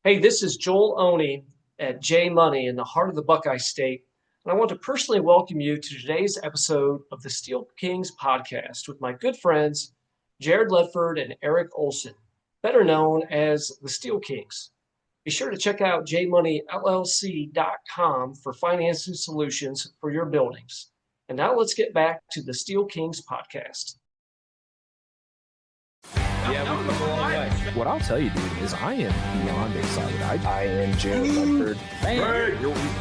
Hey, this is Joel Oney at J Money in the heart of the Buckeye State, and I want to personally welcome you to today's episode of the Steel Kings podcast with my good friends Jared Ledford and Eric Olson, better known as the Steel Kings. Be sure to check out jmoneyllc.com for financing solutions for your buildings. And now let's get back to the Steel Kings podcast. Yeah, we come a long way. What I'll tell you, dude, is I am beyond excited. I am Jared Ledford.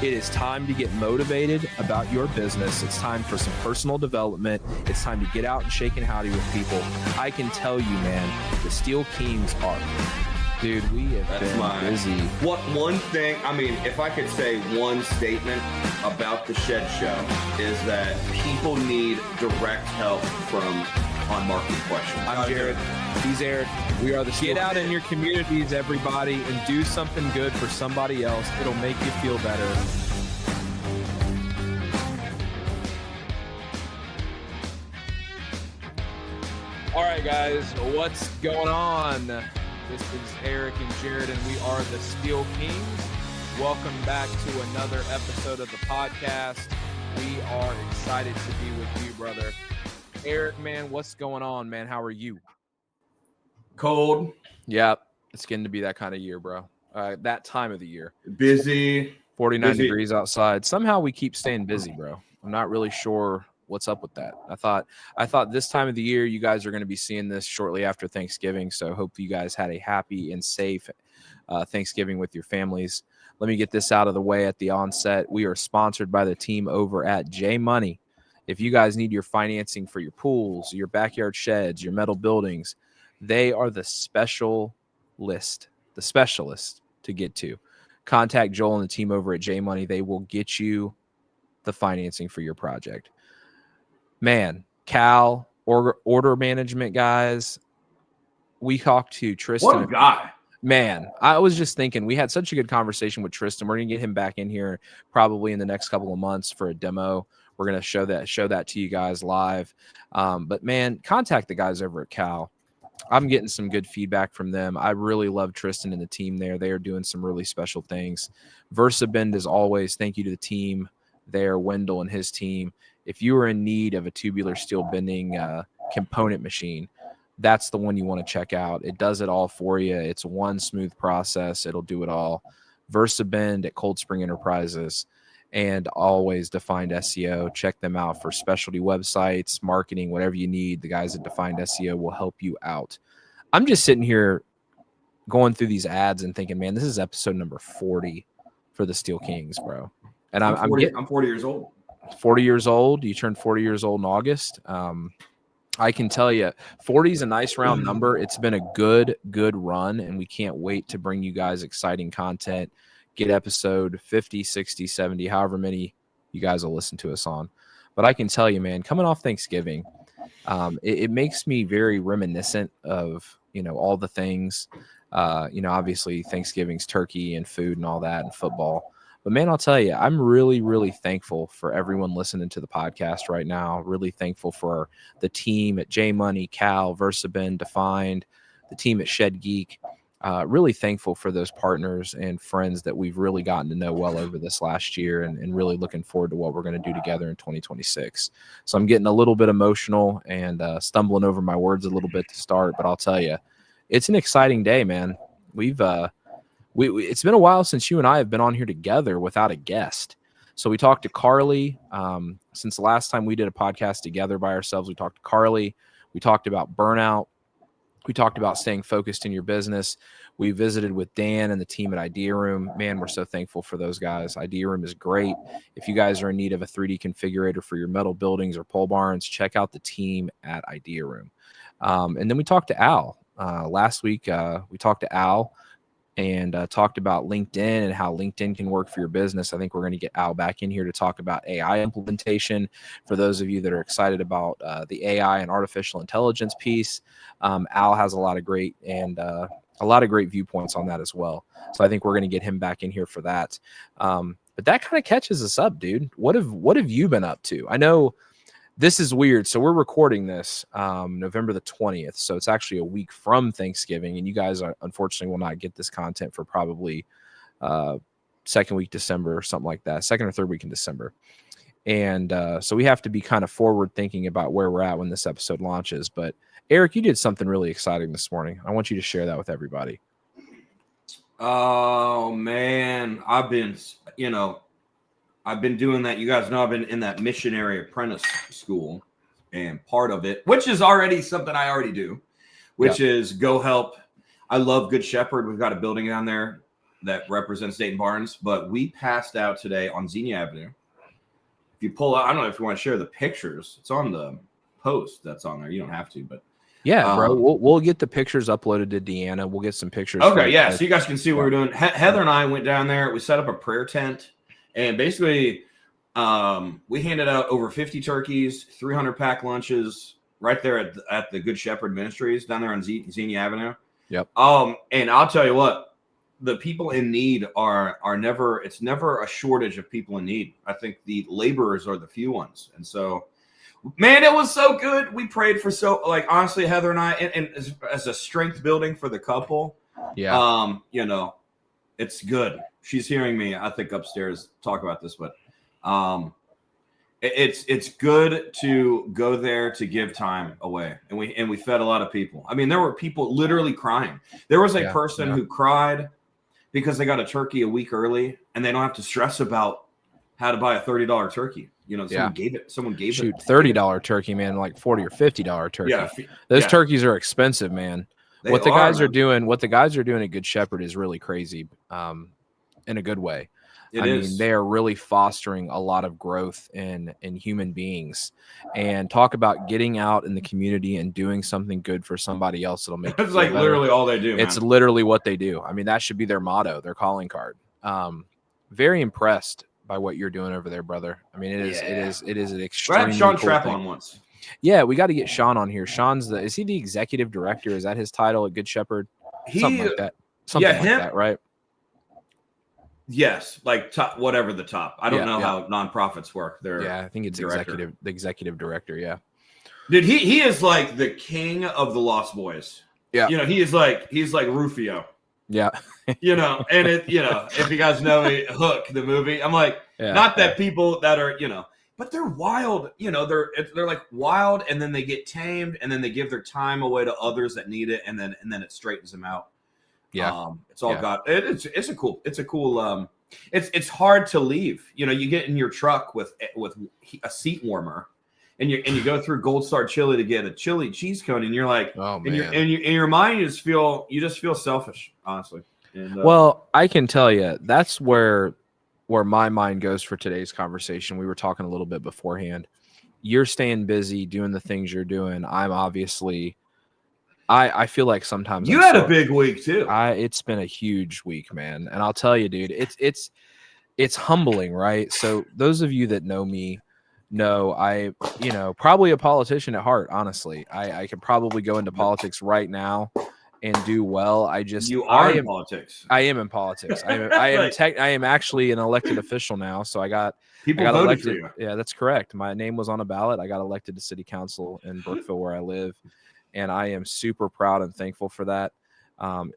It is time to get motivated about your business. It's time for some personal development. It's time to get out and shake and howdy with people. I can tell you, man, the Steel Kings are. Dude, we have been busy. One thing, I mean, if I could say one statement about the Shed Show is that people need direct help from on-market questions. I'm Jared. He's Eric. We are the Steel. Get out in your communities, everybody, and do something good for somebody else. It'll make you feel better. All right, guys, what's going on? This is Eric and Jared, and we are the Steel Kings. Welcome back to another episode of the podcast. We are excited to be with you, brother. Eric, man, what's going on, man? How are you? Cold. Yeah, it's getting to be that kind of year, bro. That time of the year. Busy. 49 degrees outside. Somehow we keep staying busy, bro. I'm not really sure what's up with that. I thought this time of the year you guys are going to be seeing this shortly after Thanksgiving, so hope you guys had a happy and safe Thanksgiving with your families. Let me get this out of the way at the onset. We are sponsored by the team over at J Money. If you guys need your financing for your pools, your backyard sheds, your metal buildings, they are the specialist to get to. Contact Joel and the team over at J Money. They will get you the financing for your project. Man, Cal, order management guys, we talked to Tristan. What a guy. Man, I was just thinking, we had such a good conversation with Tristan. We're going to get him back in here probably in the next couple of months for a demo. We're going to show that to you guys live. But, man, contact the guys over at Cal. I'm getting some good feedback from them. I really love Tristan and the team there. They are doing some really special things. VersaBend, as always, thank you to the team there, Wendell and his team. If you are in need of a tubular steel bending component machine, that's the one you want to check out. It does it all for you. It's one smooth process. It'll do it all. VersaBend at Cold Spring Enterprises. And always Defined SEO. Check them out for specialty websites, marketing, whatever you need. The guys at Defined SEO will help you out. I'm just sitting here going through these ads and thinking, man, this is episode number 40 for the Steel Kings, bro. And I'm 40 years old. 40 years old. You turned 40 years old in August. I can tell you 40 is a nice round number. It's been a good run, and we can't wait to bring you guys exciting content. Get episode 50, 60, 70, however many you guys will listen to us on. But I can tell you, man, coming off Thanksgiving, it makes me very reminiscent of, all the things, obviously Thanksgiving's turkey and food and all that and football. But, man, I'll tell you, I'm really, really thankful for everyone listening to the podcast right now. Really thankful for the team at J Money, Cal, VersaBend, Defined, the team at Shed Geek. Really thankful for those partners and friends that we've really gotten to know well over this last year, and really looking forward to what we're going to do together in 2026. So I'm getting a little bit emotional and stumbling over my words a little bit to start, but I'll tell you, it's an exciting day, man. It's been a while since you and I have been on here together without a guest. So we talked to Carly. Since the last time we did a podcast together by ourselves, we talked to Carly. We talked about burnout. We talked about staying focused in your business. We visited with Dan and the team at IdeaRoom. Man, we're so thankful for those guys. IdeaRoom is great. If you guys are in need of a 3D configurator for your metal buildings or pole barns, check out the team at IdeaRoom. And then we talked to Al. Last week, we talked to Al and talked about LinkedIn and how LinkedIn can work for your business. I think we're going to get Al back in here to talk about AI implementation. For those of you that are excited about the AI and artificial intelligence piece, Al has a lot of great viewpoints on that as well. So I think we're going to get him back in here for that. But that kind of catches us up, dude. What have you been up to? I know this is weird. So we're recording this November the 20th. So it's actually a week from Thanksgiving. And you guys unfortunately will not get this content for probably second week December or something like that. Second or third week in December. And so we have to be kind of forward thinking about where we're at when this episode launches. But Eric, you did something really exciting this morning. I want you to share that with everybody. Oh man, I've been doing that. You guys know I've been in that missionary apprentice school, and part of it, which is already something I already do, which is go help. I love Good Shepherd. We've got a building down there that represents Dayton Barnes, but we passed out today on Xenia Avenue. If you pull out, I don't know if you want to share the pictures. It's on the post that's on there. You don't have to, but yeah, bro, we'll get the pictures uploaded to Deanna. We'll get some pictures. Okay, yeah, so you guys can see what we're doing. Heather and I went down there. We set up a prayer tent, and basically we handed out over 50 turkeys, 300 pack lunches right there at the Good Shepherd Ministries down there on Xenia Avenue. Yep. And I'll tell you what, the people in need are never. It's never a shortage of people in need. I think the laborers are the few ones, and so. Man, it was so good. We prayed for honestly, Heather and I, and as a strength building for the couple. Yeah. It's good. She's hearing me, I think, upstairs talk about this, but it's good to go there to give time away. And we fed a lot of people. I mean, there were people literally crying. There was a person who cried because they got a turkey a week early and they don't have to stress about how to buy a $30 turkey. Someone gave it. $30 turkey, man, like $40 or $50 turkey. Yeah, those turkeys are expensive, man. What the guys are doing at Good Shepherd is really crazy, in a good way. I mean, they are really fostering a lot of growth in human beings, and talk about getting out in the community and doing something good for somebody else that'll make. It's like literally all they do. Man. It's literally what they do. I mean, that should be their motto, their calling card. Very impressed by what you're doing over there, brother. I mean, it is an extremely I had Sean cool Trapp thing. on once. Yeah, we got to get Sean on here. Is he the executive director? Is that his title at Good Shepherd? Something like that. Something like that, right? Yes, like top, whatever the top. I don't know how nonprofits work. I think it's the executive director. Yeah, dude, he is like the king of the Lost Boys. Yeah, he's like Rufio. Yeah, and if you guys know me, Hook the movie, I'm like, not that people that are but they're wild. They're like wild, and then they get tamed, and then they give their time away to others that need it, and then it straightens them out. Yeah, it's all got it's a cool it's hard to leave. You get in your truck with a seat warmer, and you go through Gold Star Chili to get a chili cheese cone, and you're like, oh man, in your mind you just feel selfish, honestly. And, well, I can tell you that's where my mind goes for today's conversation. We were talking a little bit beforehand. You're staying busy doing the things you're doing. I'm obviously. I feel like sometimes you had a big week too. It's been a huge week, man, and I'll tell you, dude, it's humbling, right? So those of you that know me know I, probably a politician at heart. Honestly, I could probably go into politics right now and do well. I am in politics. I am in politics. I am actually an elected official now. So I got voted elected. For you. Yeah, that's correct. My name was on a ballot. I got elected to city council in Brookville, where I live. And I am super proud and thankful for that.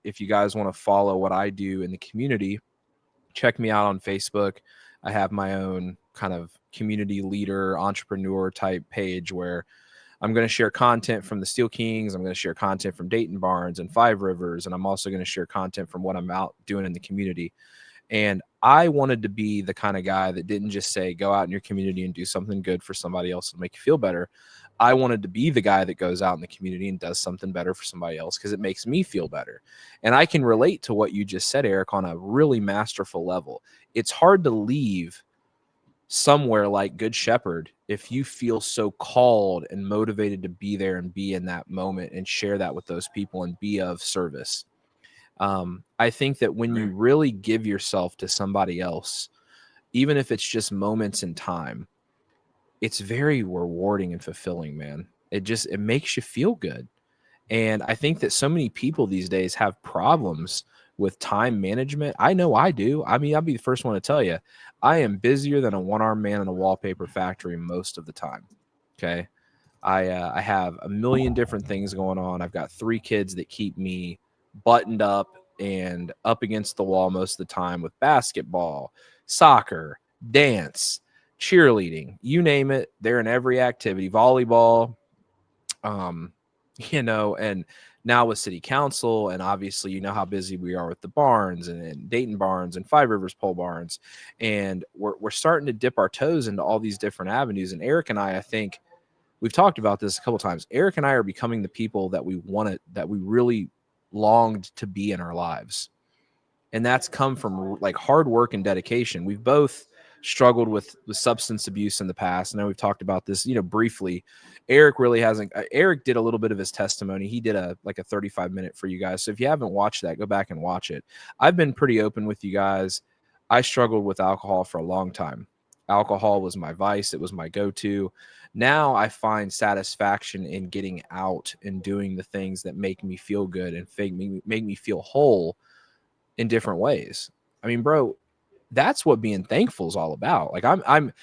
If you guys want to follow what I do in the community, check me out on Facebook. I have my own kind of community leader, entrepreneur type page where I'm going to share content from the Steel Kings. I'm going to share content from Dayton Barnes and Five Rivers. And I'm also going to share content from what I'm out doing in the community. And I wanted to be the kind of guy that didn't just say, go out in your community and do something good for somebody else and make you feel better. I wanted to be the guy that goes out in the community and does something better for somebody else because it makes me feel better. And I can relate to what you just said, Eric, on a really masterful level. It's hard to leave somewhere like Good Shepherd if you feel so called and motivated to be there and be in that moment and share that with those people and be of service. I think that when you really give yourself to somebody else, even if it's just moments in time, it's very rewarding and fulfilling, man. It makes you feel good. And I think that so many people these days have problems with time management. I know I do. I mean, I'll be the first one to tell you, I am busier than a one-armed man in a wallpaper factory most of the time. Okay. I have a million different things going on. I've got 3 kids that keep me buttoned up and up against the wall most of the time with basketball, soccer, dance, cheerleading, you name it. They're in every activity, volleyball, and now with city council, and obviously, how busy we are with the barns and Dayton barns and Five Rivers pole barns. And we're starting to dip our toes into all these different avenues. And Eric and I think, we've talked about this a couple of times. Eric and I are becoming the people that we really longed to be in our lives. And that's come from like hard work and dedication. We've both struggled with substance abuse in the past. I know we've talked about this, briefly. Eric really hasn't. Eric did a little bit of his testimony. He did a 35-minute for you guys. So if you haven't watched that, go back and watch it. I've been pretty open with you guys. I struggled with alcohol for a long time. Alcohol was my vice. It was my go-to. Now I find satisfaction in getting out and doing the things that make me feel good and make me feel whole in different ways. I mean, bro, that's what being thankful is all about. Like I'm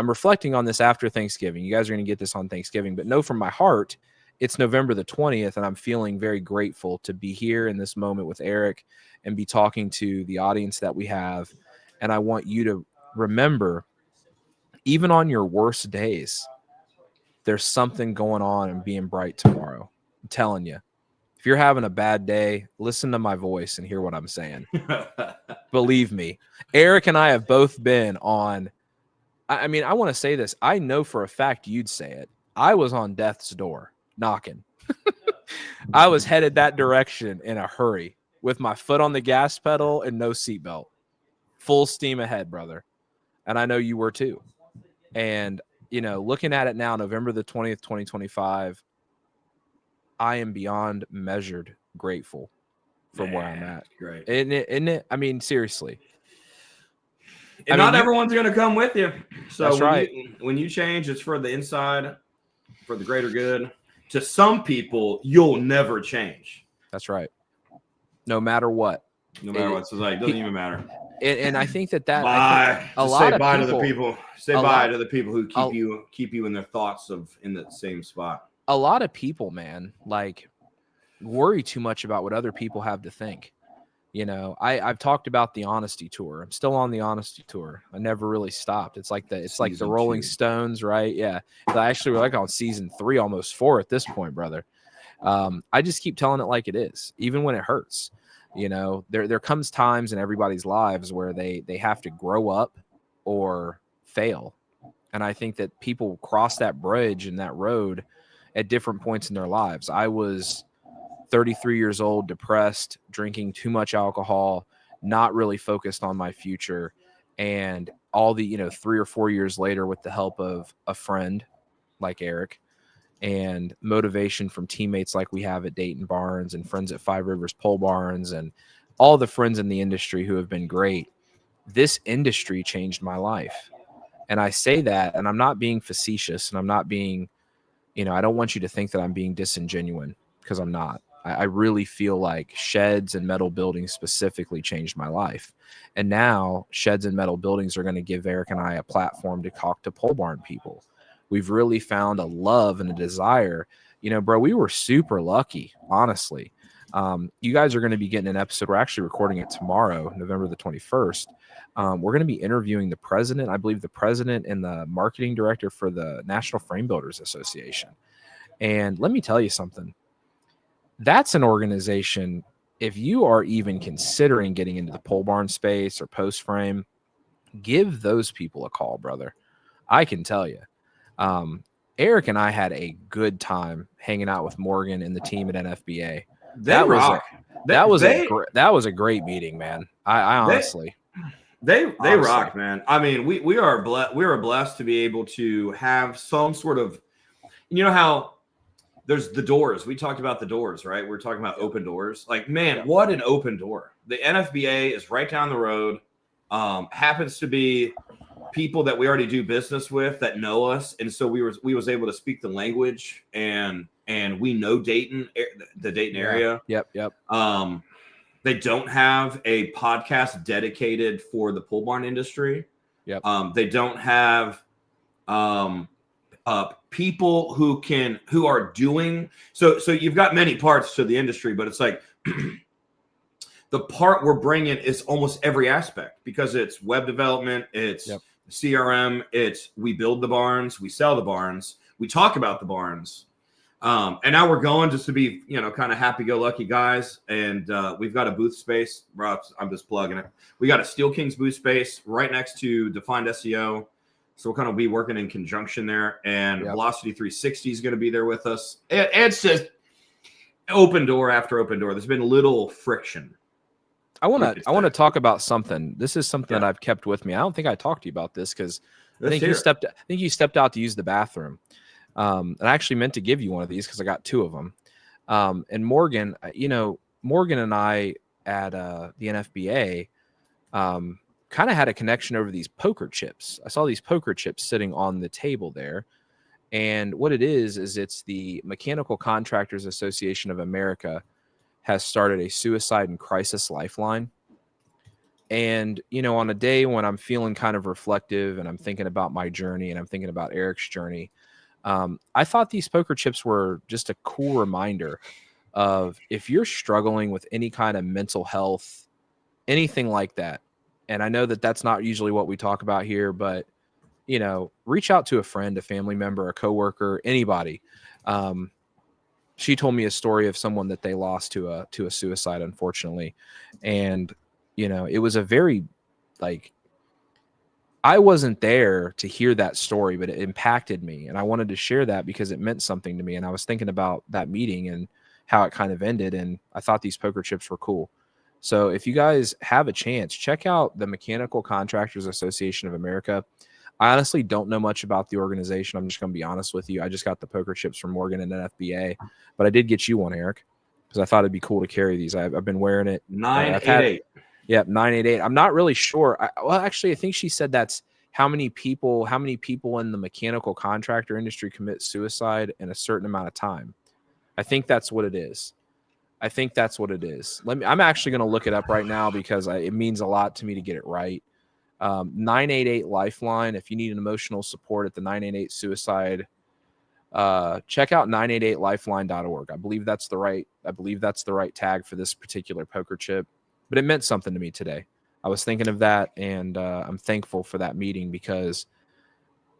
reflecting on this after Thanksgiving. You guys are going to get this on Thanksgiving, but know from my heart, it's November the 20th, and I'm feeling very grateful to be here in this moment with Eric and be talking to the audience that we have. And I want you to remember, even on your worst days, there's something going on and being bright tomorrow. I'm telling you. If you're having a bad day, listen to my voice and hear what I'm saying. Believe me, Eric and I have both been on. I mean, I want to say this. I know for a fact you'd say it. I was on death's door knocking. I was headed that direction in a hurry with my foot on the gas pedal and no seatbelt. Full steam ahead, brother. And I know you were too. And, looking at it now, November the 20th, 2025, I am beyond measured grateful from where I'm at. Great. Isn't it? I mean, seriously. And not everyone's going to come with you. So that's right. When you change, it's for the inside, for the greater good. To some people, you'll never change. That's right. No matter what. No matter what. So it doesn't even matter. And I think that bye. A lot of bye people, to the people. Say bye to the people who keep you in their thoughts in the same spot. A lot of people, man, like worry too much about what other people have to think. I've talked about the honesty tour. I'm still on the honesty tour. I never really stopped. It's like the Rolling Stones, right? Yeah. Actually, we're like on season 3, almost 4 at this point, brother. I just keep telling it like it is, even when it hurts. There comes times in everybody's lives where they have to grow up or fail. And I think that people cross that bridge and that road at different points in their lives. I was 33 years old, depressed, drinking too much alcohol, not really focused on my future. And all the, 3 or 4 years later, with the help of a friend like Eric and motivation from teammates like we have at Dayton Barns and friends at Five Rivers Pole Barns and all the friends in the industry who have been great, this industry changed my life. And I say that, and I'm not being facetious, and I'm not being, I don't want you to think that I'm being disingenuous, because I'm not. I really feel like sheds and metal buildings specifically changed my life. And now sheds and metal buildings are going to give Eric and I a platform to talk to pole barn people. We've really found a love and a desire. Bro, we were super lucky, honestly. You guys are going to be getting an episode. We're actually recording it tomorrow, November the 21st. We're going to be interviewing the president, I believe the president and the marketing director for the National Frame Builders Association. And let me tell you something. That's an organization, if you are even considering getting into the pole barn space or post frame, give those people a call, brother. I can tell you. Eric and I had a good time hanging out with Morgan and the team at NFBA. That was a great meeting, man. I honestly. They rock, man. I mean, we are blessed to be able to have some sort of, how there's the doors. We talked about the doors, right? We're talking about open doors. Like, man, what an open door. The NFBA is right down the road. Happens to be people that we already do business with that know us. And so we was able to speak the language and we know Dayton, the Dayton area. Yep. They don't have a podcast dedicated for the pole barn industry. Yep. They don't have people who are doing so you've got many parts to the industry, but it's like the part we're bringing is almost every aspect, because it's web development, it's CRM, it's we build the barns, we sell the barns, we talk about the barns, and now we're going just to be kind of happy-go-lucky guys, and we've got a booth space. I'm just plugging it. We got a Steel Kings booth space right next to Defined SEO. So we'll kind of be working in conjunction there, and Velocity 360 is going to be there with us. It's just open door after open door. There's been little friction. I want to talk about something. This is something that I've kept with me. I don't think I talked to you about this because I think you stepped out to use the bathroom. And I actually meant to give you one of these because I got 2 of them. And Morgan, Morgan and I at the NFBA, kind of had a connection over these poker chips. I saw these poker chips sitting on the table there. And what it is it's the Mechanical Contractors Association of America has started a suicide and crisis lifeline. And, on a day when I'm feeling kind of reflective and I'm thinking about my journey and I'm thinking about Eric's journey, I thought these poker chips were just a cool reminder of, if you're struggling with any kind of mental health, anything like that. And I know that that's not usually what we talk about here, but, reach out to a friend, a family member, a coworker, anybody. She told me a story of someone that they lost to a suicide, unfortunately. And, it was a very, I wasn't there to hear that story, but it impacted me. And I wanted to share that because it meant something to me. And I was thinking about that meeting and how it kind of ended. And I thought these poker chips were cool. So if you guys have a chance, check out the Mechanical Contractors Association of America. I honestly don't know much about the organization. I'm just going to be honest with you. I just got the poker chips from Morgan and NFBA, but I did get you one, Eric, because I thought it'd be cool to carry these. I've been wearing it. 988. Yeah, 988. I'm not really sure. I think she said that's how many people in the mechanical contractor industry commit suicide in a certain amount of time. I think that's what it is. I'm actually going to look it up right now because it means a lot to me to get it right. 988 Lifeline. If you need an emotional support at the 988 suicide, check out 988lifeline.org. I believe that's the right tag for this particular poker chip, but it meant something to me today. I was thinking of that, and I'm thankful for that meeting because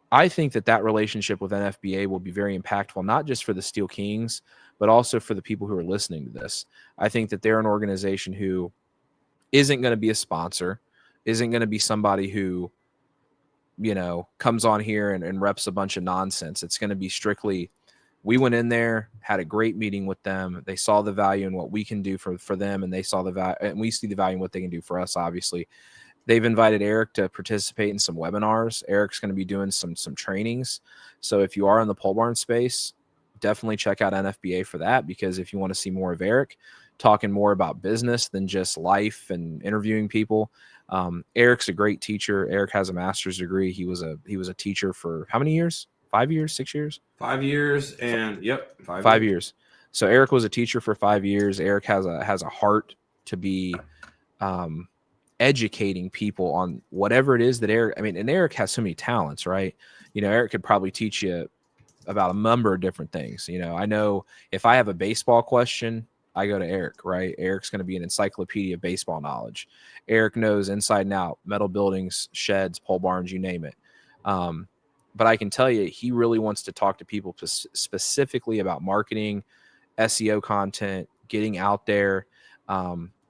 I think that relationship with NFBA will be very impactful, not just for the Steel Kings, but also for the people who are listening to this. I think that they're an organization who isn't going to be a sponsor, isn't going to be somebody who, comes on here and reps a bunch of nonsense. It's going to be strictly, we went in there, had a great meeting with them. They saw the value in what we can do for them, and they saw the value, and we see the value in what they can do for us, obviously. They've invited Eric to participate in some webinars. Eric's going to be doing some trainings. So if you are in the pole barn space, definitely check out NFBA for that, because if you want to see more of Eric talking more about business than just life and interviewing people, Eric's a great teacher. Eric has a master's degree. He was a teacher for how many years? 5 years, 6 years? 5 years, and 5 years. So Eric was a teacher for 5 years. Eric has a heart to be educating people on whatever it is that and Eric has so many talents, right? Eric could probably teach you about a number of different things. I know if I have a baseball question, I go to Eric, right? Eric's going to be an encyclopedia of baseball knowledge. Eric knows inside and out, metal buildings, sheds, pole barns, you name it. But I can tell you, he really wants to talk to people specifically about marketing, SEO content, getting out there.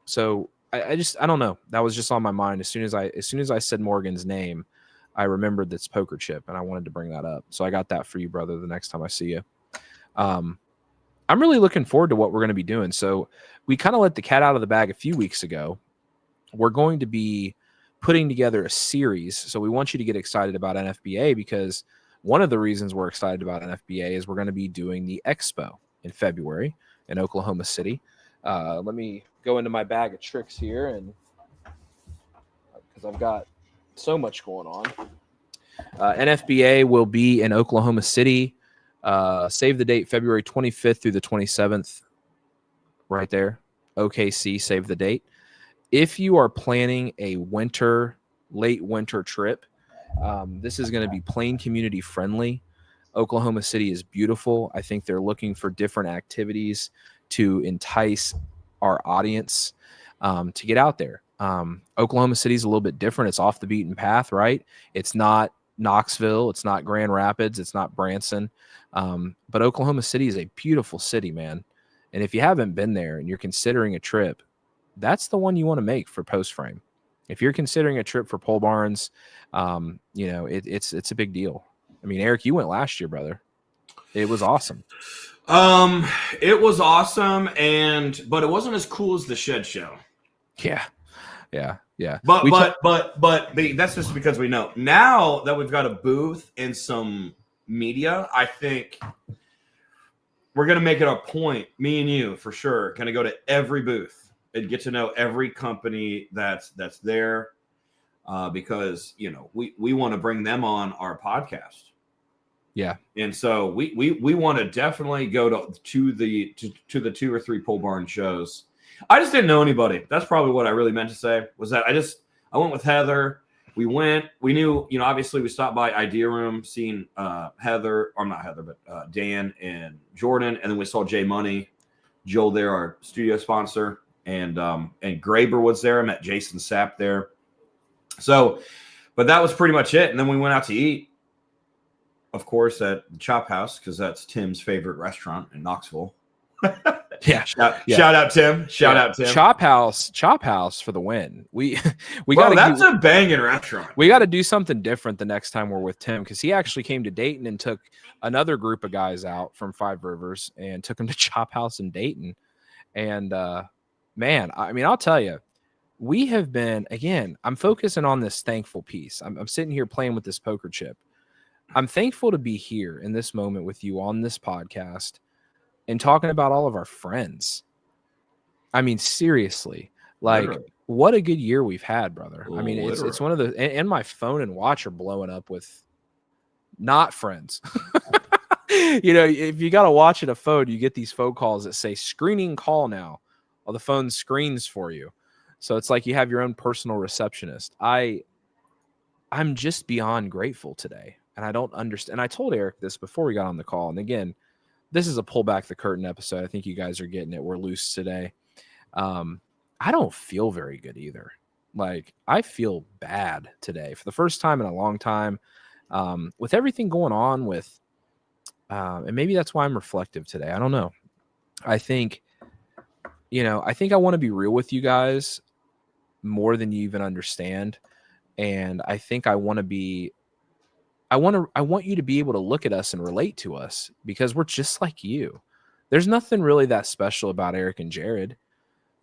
So I don't know. That was just on my mind. As soon as I said Morgan's name, I remembered this poker chip, and I wanted to bring that up. So I got that for you, brother, the next time I see you. I'm really looking forward to what we're going to be doing. So we kind of let the cat out of the bag a few weeks ago. We're going to be putting together a series. So we want you to get excited about NFBA, because one of the reasons we're excited about NFBA is we're going to be doing the Expo in February in Oklahoma City. Let me go into my bag of tricks here, and because I've got so much going on. NFBA will be in Oklahoma City. Save the date, February 25th through the 27th. Right there. OKC, save the date. If you are planning a late winter trip, this is going to be plain community friendly. Oklahoma City is beautiful. I think they're looking for different activities to entice our audience to get out there. Oklahoma City is a little bit different. It's off the beaten path, right? It's not Knoxville. It's not Grand Rapids. It's not Branson. But Oklahoma City is a beautiful city, man. And if you haven't been there and you're considering a trip, that's the one you want to make for Post Frame. If you're considering a trip for pole barns, it's a big deal. I mean, Eric, you went last year, brother. It was awesome. It was awesome, but it wasn't as cool as the shed show. Yeah. But that's just because we know. Now that we've got a booth and some media, I think we're gonna make it a point, me and you for sure, gonna go to every booth and get to know every company that's there, because we want to bring them on our podcast. Yeah, and so we want to definitely go to the 2 or 3 pole barn shows. I just didn't know anybody. That's probably what I really meant to say, was that I went with Heather. We knew, obviously we stopped by IdeaRoom, seen Dan and Jordan, and then we saw Jay Money, Joel there, our studio sponsor, and Graber was there. I met Jason Sapp there. So, but that was pretty much it. And then we went out to eat, of course, at the Chop House, because that's Tim's favorite restaurant in Knoxville. Yeah. Shout out Tim. Shout out Tim. Chop House for the win. We that's a banging restaurant. We got to do something different the next time we're with Tim, because he actually came to Dayton and took another group of guys out from Five Rivers and took them to Chop House in Dayton. And man, I mean, I'll tell you, we have been, again, I'm focusing on this thankful piece. I'm sitting here playing with this poker chip. I'm thankful to be here in this moment with you on this podcast and talking about all of our friends. I mean, seriously, like, literally, what a good year we've had, brother. I mean, it's one of the, and my phone and watch are blowing up with not friends. If you got to watch at a phone, you get these phone calls that say screening call now, or the phone screens for you. So it's like you have your own personal receptionist. I'm just beyond grateful today. And I don't understand. And I told Eric this before we got on the call. And again, this is a pull back the curtain episode. I think you guys are getting it. We're loose today. I don't feel very good either. Like, I feel bad today for the first time in a long time, with everything going on with, and maybe that's why I'm reflective today. I don't know. I think I want to be real with you guys more than you even understand. And I think I want you to be able to look at us and relate to us, because we're just like you. There's nothing really that special about Eric and Jared.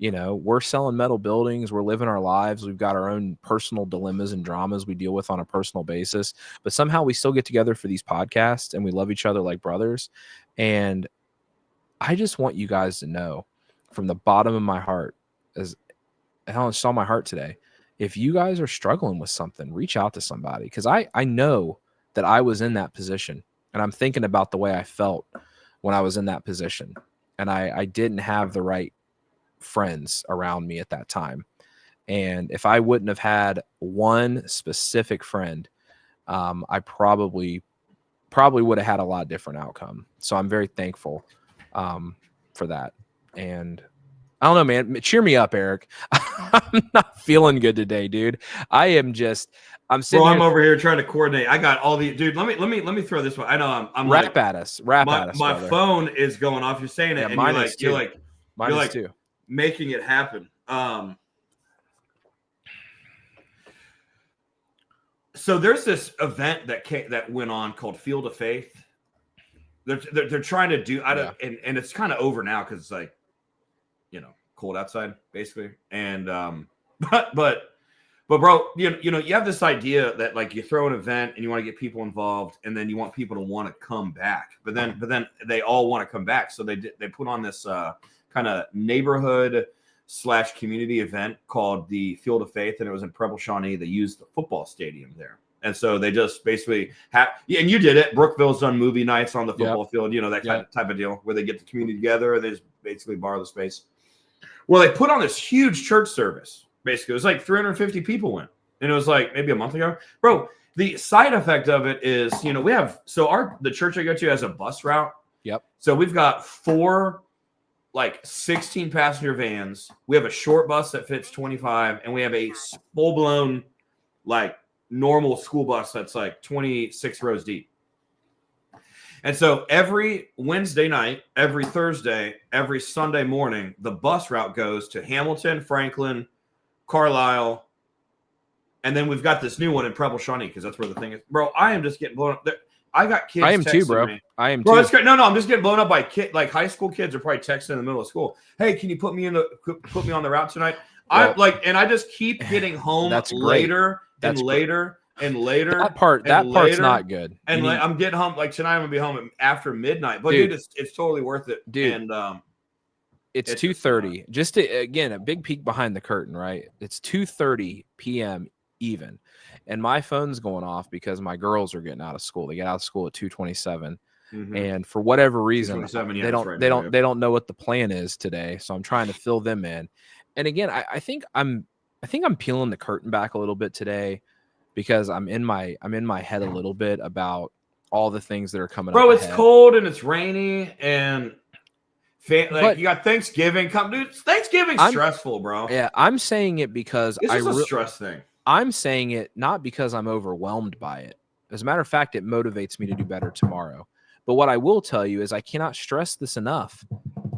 We're selling metal buildings. We're living our lives. We've got our own personal dilemmas and dramas we deal with on a personal basis, but somehow we still get together for these podcasts and we love each other like brothers. And I just want you guys to know from the bottom of my heart, as Helen saw my heart today, if you guys are struggling with something, reach out to somebody. Because I know that I was in that position, and I'm thinking about the way I felt when I was in that position, and I didn't have the right friends around me at that time. And if I wouldn't have had one specific friend, I probably would have had a lot different outcome. So I'm very thankful for that. And I don't know, man. Cheer me up, Eric. I'm not feeling good today, dude. I'm sitting. I'm over here trying to coordinate. I got all the dude. Let me throw this one. I know I'm rap at us. Rap at us. My phone is going off. You're saying it, yeah, and mine you're like too. Making it happen. So there's this event that went on called Field of Faith. They're trying to do and it's kind of over now because it's like, cold outside basically. And but bro, you have this idea that like you throw an event and you want to get people involved, and then you want people to want to come back. But then they all want to come back, so they put on this kind of neighborhood / community event called the Field of Faith, and it was in Preble Shawnee. They used the football stadium there. And so they just basically and you did it. Brookville's done movie nights on the football field, that type of deal where they get the community together and they just basically borrow the space. Well, they put on this huge church service. Basically, it was like 350 people went. and it was like maybe a month ago, bro. The side effect of it is, we have the church I go to has a bus route. Yep. So we've got 4 like 16 passenger vans. We have a short bus that fits 25, and we have a full blown like normal school bus that's like 26 rows deep. And so every Wednesday night, every Thursday, every Sunday morning, the bus route goes to Hamilton, Franklin, Carlisle, and then we've got this new one in Preble, Shawnee, because that's where the thing is. Bro, I am just getting blown up. I got kids. I am too, bro. Me. I am bro, too. That's great. No, I'm just getting blown up by like high school kids are probably texting in the middle of school. Hey, can you put me on the route tonight? Well, and I just keep getting home later and later and later. That part's not good. And I'm getting home like tonight. I'm gonna be home after midnight. But dude, it's totally worth it. Dude, and it's 2:30. Just again, a big peek behind the curtain, right? It's 2:30 p.m. even, and my phone's going off because my girls are getting out of school. They get out of school at 2:27, and for whatever reason, they don't know what the plan is today. So I'm trying to fill them in. And again, I think I'm peeling the curtain back a little bit today because I'm in my head a little bit about all the things that are coming up. Bro, it's cold and it's rainy and you got Thanksgiving coming. Dude, Thanksgiving's stressful, bro. Yeah, I'm saying it because it's a stress thing. I'm saying it not because I'm overwhelmed by it. As a matter of fact, it motivates me to do better tomorrow. But what I will tell you is I cannot stress this enough.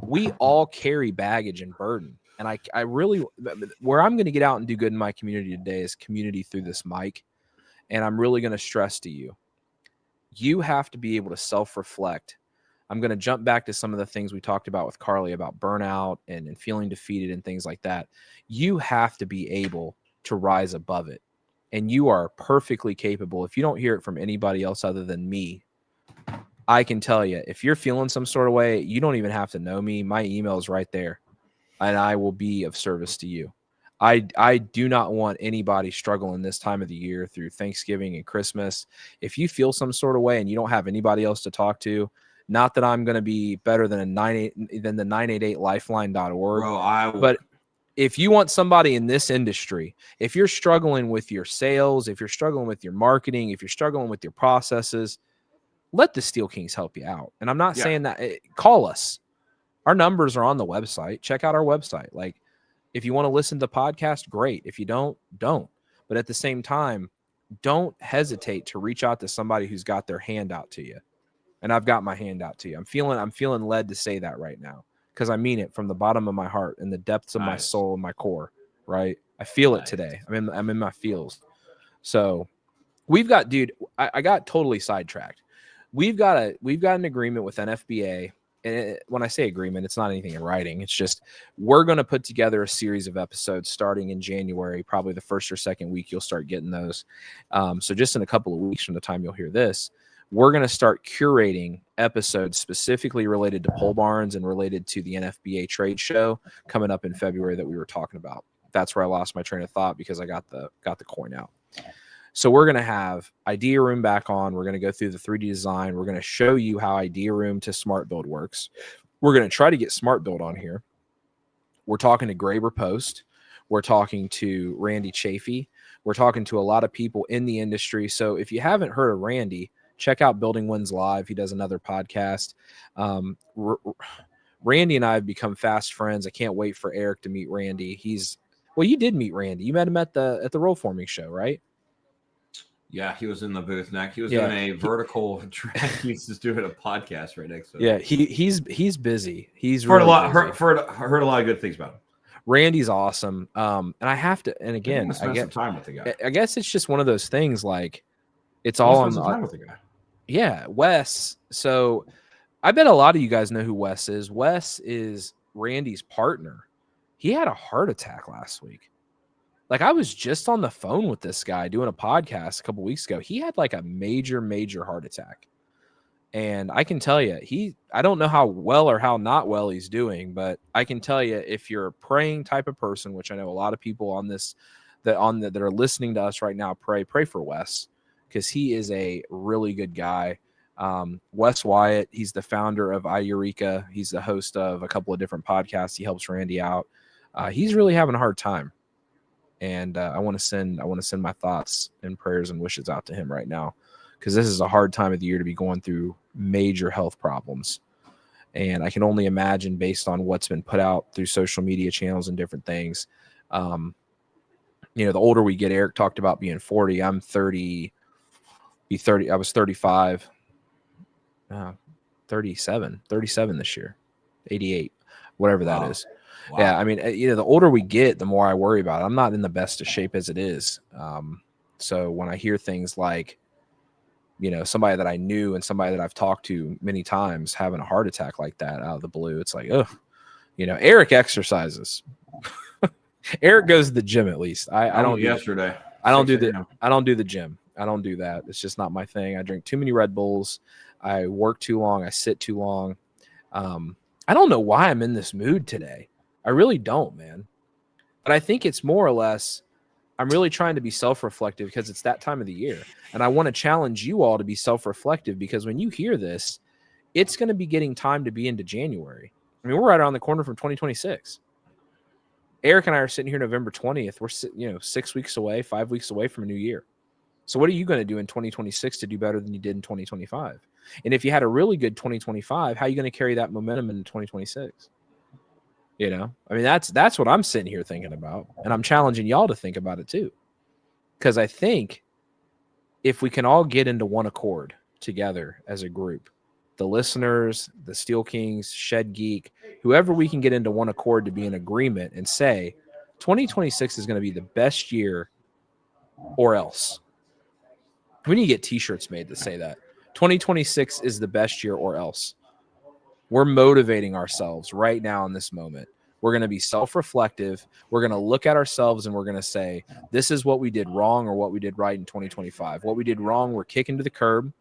We all carry baggage and burden. And I really, where I'm going to get out and do good in my community today is community through this mic. And I'm really going to stress to you, you have to be able to self-reflect. I'm going to jump back to some of the things we talked about with Carly about burnout and feeling defeated and things like that. You have to be able to rise above it. And you are perfectly capable. If you don't hear it from anybody else other than me, I can tell you, if you're feeling some sort of way, you don't even have to know me. My email is right there. And I will be of service to you. I do not want anybody struggling this time of the year through Thanksgiving and Christmas. If you feel some sort of way and you don't have anybody else to talk to, not that I'm going to be better than the 988lifeline.org. Bro, but if you want somebody in this industry, if you're struggling with your sales, if you're struggling with your marketing, if you're struggling with your processes, let the Steel Kings help you out. And I'm not saying that. Call us. Our numbers are on the website. Check out our website. Like, if you want to listen to the podcast, great. If you don't. But at the same time, don't hesitate to reach out to somebody who's got their hand out to you. And I've got my hand out to you. I'm feeling led to say that right now because I mean it from the bottom of my heart and the depths of my soul and my core. Right? I feel it today. I'm in my feels. So we've got, dude. I got totally sidetracked. We've got an agreement with NFBA. And when I say agreement, it's not anything in writing. It's just we're going to put together a series of episodes starting in January, probably the first or second week you'll start getting those. So just in a couple of weeks from the time you'll hear this, we're going to start curating episodes specifically related to pole barns and related to the NFBA trade show coming up in February that we were talking about. That's where I lost my train of thought because I got the coin out. So we're going to have IdeaRoom back on. We're going to go through the 3D design. We're going to show you how IdeaRoom to SmartBuild works. We're going to try to get SmartBuild on here. We're talking to Graber Post. We're talking to Randy Chafee. We're talking to a lot of people in the industry. So if you haven't heard of Randy, check out Building Wins Live. He does another podcast. Randy and I have become fast friends. I can't wait for Eric to meet Randy. You did meet Randy. You met him at the roll forming show, right? Yeah, he was in the booth next. He was doing a vertical track. He's just doing a podcast right next to him. Yeah, he's busy. He's heard a lot of good things about him. Randy's awesome. And I have to, and again, I get some time with the guy. I guess it's just one of those things. Like, it's all on time with the guy. Yeah, Wes. So I bet a lot of you guys know who Wes is. Wes is Randy's partner. He had a heart attack last week. Like, I was just on the phone with this guy doing a podcast a couple weeks ago. He had like a major heart attack. And I can tell you, I don't know how well or how not well he's doing, but I can tell you, if you're a praying type of person, which I know a lot of people on this, that are listening to us right now, pray for Wes, because he is a really good guy. Wes Wyatt, he's the founder of iEureka. He's the host of a couple of different podcasts. He helps Randy out. He's really having a hard time. And I want to send my thoughts and prayers and wishes out to him right now, because this is a hard time of the year to be going through major health problems. And I can only imagine, based on what's been put out through social media channels and different things, the older we get. Eric talked about being 40. I'm 30. I was 35. 37 this year, 88, whatever that is. Wow. Yeah, I mean, the older we get, the more I worry about it. I'm not in the best of shape as it is. So when I hear things like, somebody that I knew and somebody that I've talked to many times having a heart attack like that out of the blue, it's like, ugh. Eric exercises. Eric goes to the gym at least. I don't. Yesterday. I don't do the gym. I don't do that. It's just not my thing. I drink too many Red Bulls. I work too long. I sit too long. I don't know why I'm in this mood today. I really don't, man. But I think it's more or less, I'm really trying to be self-reflective because it's that time of the year. And I want to challenge you all to be self-reflective, because when you hear this, it's going to be getting time to be into January. I mean, we're right around the corner from 2026. Eric and I are sitting here November 20th. We're 6 weeks away, 5 weeks away from a new year. So what are you going to do in 2026 to do better than you did in 2025? And if you had a really good 2025, how are you going to carry that momentum into 2026? I mean, that's what I'm sitting here thinking about. And I'm challenging y'all to think about it too. Because I think if we can all get into one accord together as a group, the listeners, the Steel Kings, Shed Geek, whoever we can get into one accord to be in agreement and say 2026 is going to be the best year or else. We need to get t-shirts made that say that 2026 is the best year or else. We're motivating ourselves right now in this moment. We're going to be self-reflective. We're going to look at ourselves and we're going to say, this is what we did wrong or what we did right in 2025. What we did wrong, we're kicking to the curb.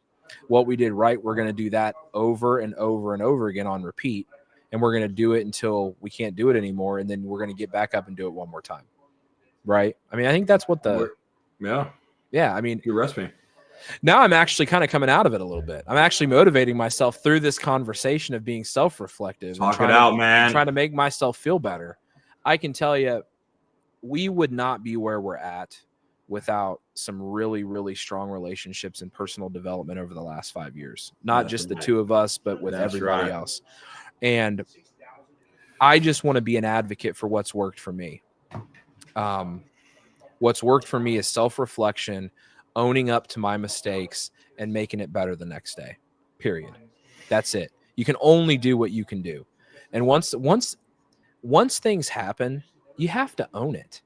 What we did right, we're going to do that over and over and over again on repeat. And we're going to do it until we can't do it anymore. And then we're going to get back up and do it one more time. Right? I mean, I think that's what yeah. I mean, you arrest me. Now I'm actually kind of coming out of it a little bit. I'm actually motivating myself through this conversation of being self-reflective. Talk it out, man. Trying to make myself feel better. I can tell you, we would not be where we're at without some really, really strong relationships and personal development over the last 5 years. Not just the two of us, but with everybody else. And I just want to be an advocate for what's worked for me. What's worked for me is self-reflection, owning up to my mistakes, and making it better the next day. Period. That's it. You can only do what you can do. And once things happen, you have to own it.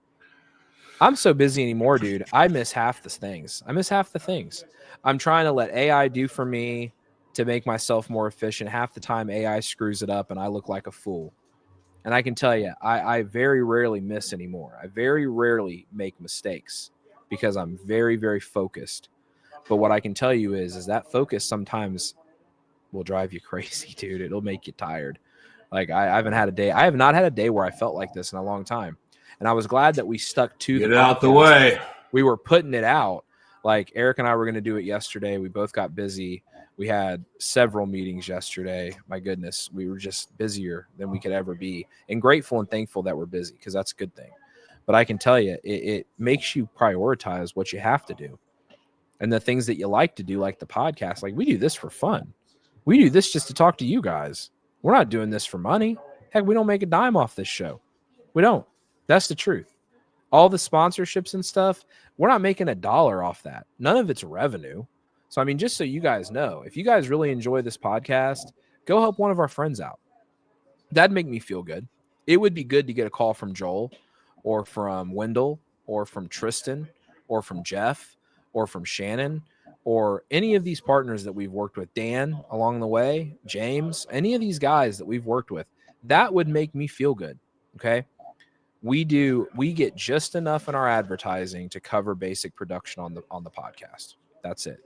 I'm so busy anymore, dude. I miss half the things. I'm trying to let AI do for me to make myself more efficient. Half the time AI screws it up and I look like a fool. And I can tell you, I very rarely miss anymore. I very rarely make mistakes because I'm very, very focused. But what I can tell you is that focus sometimes will drive you crazy, dude. It'll make you tired. Like I have not had a day where I felt like this in a long time. And I was glad that we stuck to Get it out the way. We were putting it out. Like Eric and I were going to do it yesterday. We both got busy. We had several meetings yesterday. My goodness, we were just busier than we could ever be, and grateful and thankful that we're busy, because that's a good thing. But I can tell you, it makes you prioritize what you have to do and the things that you like to do, like the podcast. Like, we do this for fun. We do this just to talk to you guys. We're not doing this for money. Heck, we don't make a dime off this show. We don't. That's the truth. All the sponsorships and stuff, we're not making $1 off that. None of it's revenue. So, I mean, just so you guys know, if you guys really enjoy this podcast, go help one of our friends out. That'd make me feel good. It would be good to get a call from Joel or from Wendell or from Tristan or from Jeff or from Shannon or any of these partners that we've worked with, Dan along the way, James, any of these guys that we've worked with. That would make me feel good. Okay. We get just enough in our advertising to cover basic production on the podcast. That's it.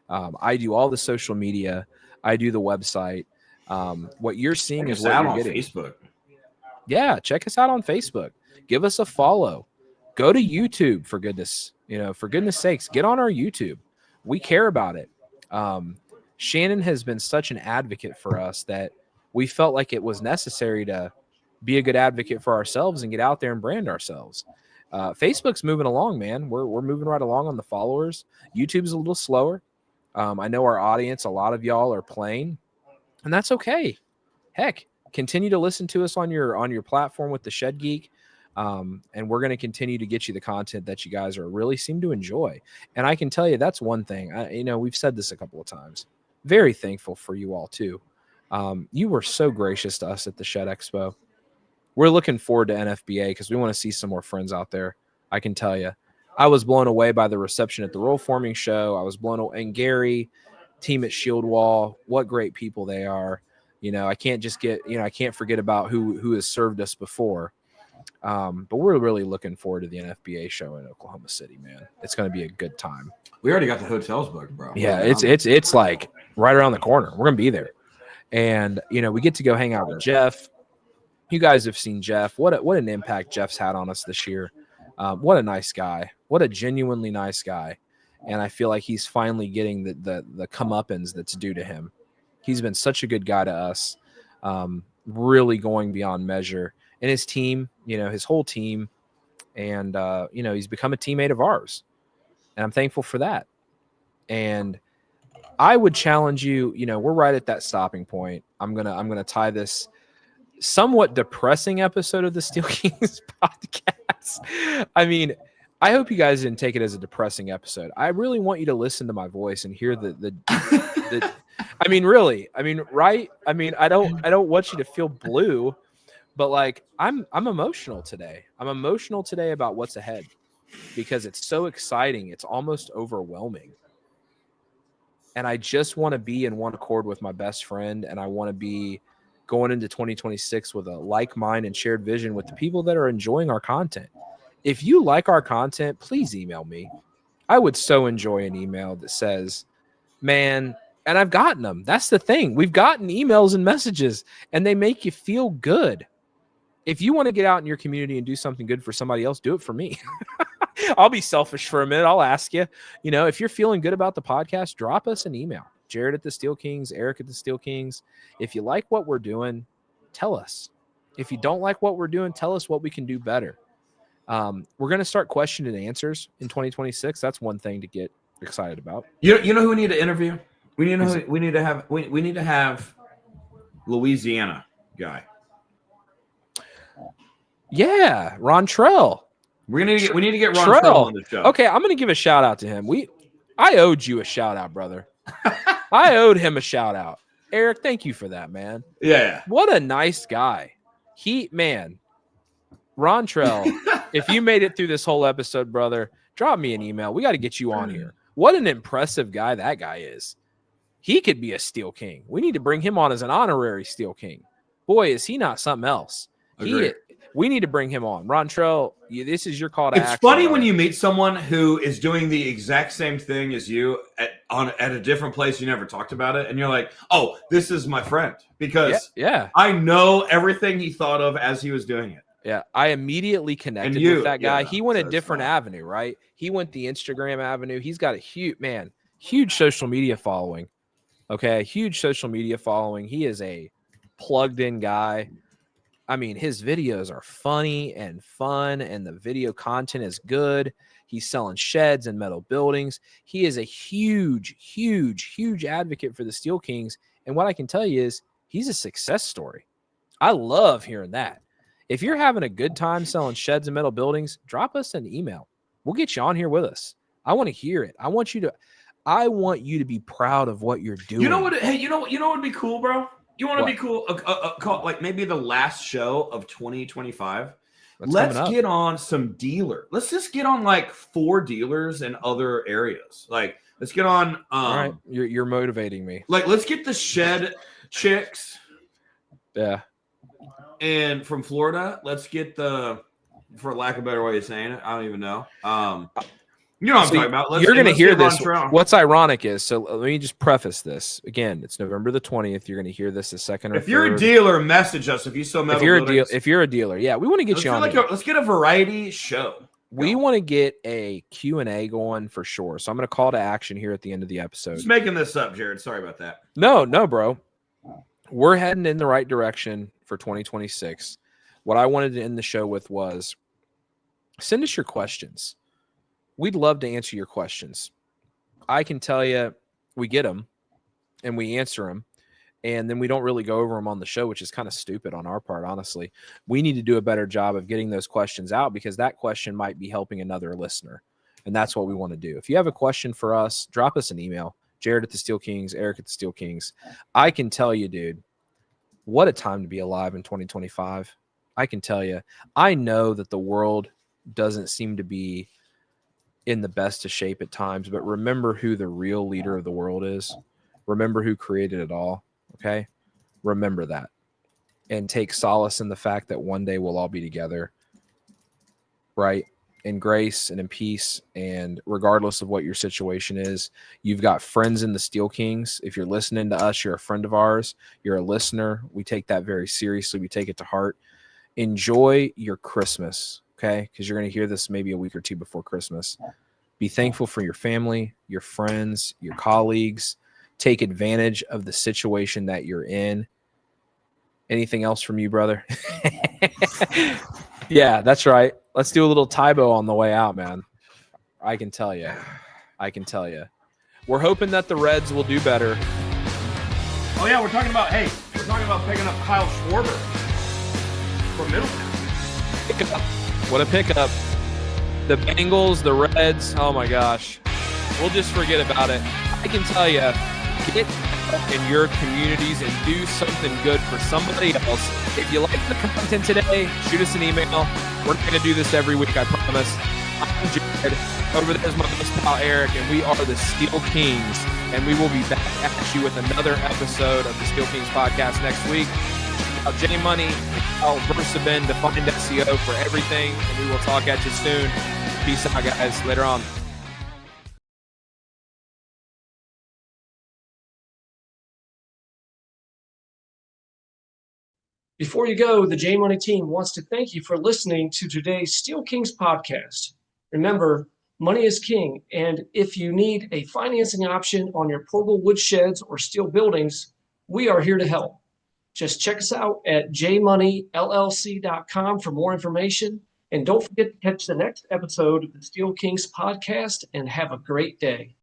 I do all the social media. I do the website. What you're seeing is what you're getting. Facebook. Yeah, check us out on Facebook. Give us a follow. Go to YouTube, for goodness sakes. Get on our YouTube. We care about it. Shannon has been such an advocate for us that we felt like it was necessary to be a good advocate for ourselves and get out there and brand ourselves. Facebook's moving along, man. We're moving right along on the followers. YouTube's a little slower. I know our audience, a lot of y'all are playing, and that's okay. Heck, continue to listen to us on your platform with the Shed Geek. And we're going to continue to get you the content that you guys really seem to enjoy. And I can tell you that's one thing. We've said this a couple of times. Very thankful for you all too. You were so gracious to us at the Shed Expo. We're looking forward to NFBA because we want to see some more friends out there. I can tell you, I was blown away by the reception at the Roll Forming Show. I was blown away. And Gary, team at Shield Wall, what great people they are. I can't just I can't forget about who has served us before. But we're really looking forward to the NFBA show in Oklahoma City, man. It's going to be a good time. We already got the hotels booked, bro. Yeah, it's like right around the corner. We're going to be there. And, we get to go hang out with Jeff. You guys have seen Jeff. What an impact Jeff's had on us this year. What a nice guy. What a genuinely nice guy. And I feel like he's finally getting the comeuppance that's due to him. He's been such a good guy to us, really going beyond measure. And his team, his whole team. And, he's become a teammate of ours. And I'm thankful for that. And I would challenge you, we're right at that stopping point. I'm gonna tie this somewhat depressing episode of the Steel Kings podcast. I mean, I hope you guys didn't take it as a depressing episode. I really want you to listen to my voice and hear the I mean, really. I mean, right? I mean, I don't want you to feel blue, but like I'm emotional today. I'm emotional today about what's ahead because it's so exciting. It's almost overwhelming. And I just want to be in one accord with my best friend, and I want to be going into 2026 with a like mind and shared vision with the people that are enjoying our content. If you like our content, please email me. I would so enjoy an email that says, man, and I've gotten them. That's the thing. We've gotten emails and messages, and they make you feel good. If you want to get out in your community and do something good for somebody else, do it for me. I'll be selfish for a minute. I'll ask you, if you're feeling good about the podcast, drop us an email. Jared at the Steel Kings, Eric at the Steel Kings. If you like what we're doing, tell us. If you don't like what we're doing, tell us what we can do better. We're going to start question and answers in 2026. That's one thing to get excited about. You know who we need to interview? We need to have Louisiana guy. Yeah, Ron Trell. We need to get Ron Trell on the show. Okay, I'm going to give a shout out to him. I owed you a shout out, brother. I owed him a shout out. Eric, thank you for that, man. Yeah. What a nice guy. Ron Trell, if you made it through this whole episode, brother, drop me an email. We got to get you on here. What an impressive guy that guy is. He could be a Steel King. We need to bring him on as an honorary Steel King. Boy, is he not something else. We need to bring him on. Ron Trell, this is your call to action. It's funny when you meet someone who is doing the exact same thing as you at a different place. You never talked about it. And you're like, oh, this is my friend. Because I know everything he thought of as he was doing it. Yeah, I immediately connected with that guy. He went a different avenue, right? He went the Instagram avenue. He's got a huge social media following. Okay, huge social media following. He is a plugged-in guy. I mean, his videos are funny and fun, and the video content is good. He's selling sheds and metal buildings. He is a huge advocate for the Steel Kings. And what I can tell you is he's a success story. I love hearing that. If you're having a good time selling sheds and metal buildings, drop us an email. We'll get you on here with us. I want to hear it. I want you to be proud of what you're doing. You know what? Hey, you know what would be cool, bro? You want to be cool? Like maybe the last show of 2025. Let's get on some dealer. Let's just get on like 4 dealers in other areas. Like let's get on. All right, you're motivating me. Like let's get the shed chicks. Yeah. And from Florida, let's get for lack of a better way of saying it, I don't even know. You know what I'm talking about. You're going to hear this. What's ironic is, so let me just preface this. Again, it's November the 20th. You're going to hear this the second or third. If you're a dealer, message us. If you sell metal buildings. If you're a dealer, yeah, we want to get you on. Let's get a variety show. We want to get a Q&A going for sure. So I'm going to call to action here at the end of the episode. Just making this up, Jared. Sorry about that. No, bro. We're heading in the right direction for 2026. What I wanted to end the show with was send us your questions. We'd love to answer your questions. I can tell you we get them and we answer them, and then we don't really go over them on the show, which is kind of stupid on our part, honestly. We need to do a better job of getting those questions out, because that question might be helping another listener, and that's what we want to do. If you have a question for us, drop us an email, Jared at the Steel Kings, Eric at the Steel Kings. I can tell you, dude, what a time to be alive in 2025. I can tell you, I know that the world doesn't seem to be in the best of shape at times, but remember who the real leader of the world is. Remember who created it all. Okay. Remember that, and take solace in the fact that one day we'll all be together, right? In grace and in peace. And regardless of what your situation is, you've got friends in the Steel Kings. If you're listening to us, you're a friend of ours. You're a listener. We take that very seriously. We take it to heart. Enjoy your Christmas. Okay. Because you're going to hear this maybe a week or two before Christmas. Be thankful for your family, your friends, your colleagues. Take advantage of the situation that you're in. Anything else from you, brother? Yeah, that's right. Let's do a little Tybo on the way out, man. I can tell you. We're hoping that the Reds will do better. Oh, yeah, we're talking about picking up Kyle Schwarber from Middletown. Pickup. What a pickup. The Bengals, the Reds, oh my gosh. We'll just forget about it. I can tell you, get out in your communities and do something good for somebody else. If you like the content today, shoot us an email. We're going to do this every week, I promise. I'm Jared. Over there is my best pal, Eric, and we are the Steel Kings. And we will be back at you with another episode of the Steel Kings podcast next week. Check out J Money, out Versabin, Defined SEO for everything. And we will talk at you soon. Peace out, guys. Later on. Before you go, the J Money team wants to thank you for listening to today's Steel Kings podcast. Remember, money is king, and if you need a financing option on your portable wood sheds or steel buildings, we are here to help. Just check us out at jmoneyllc.com for more information, and don't forget to catch the next episode of the Steel Kings podcast, and have a great day.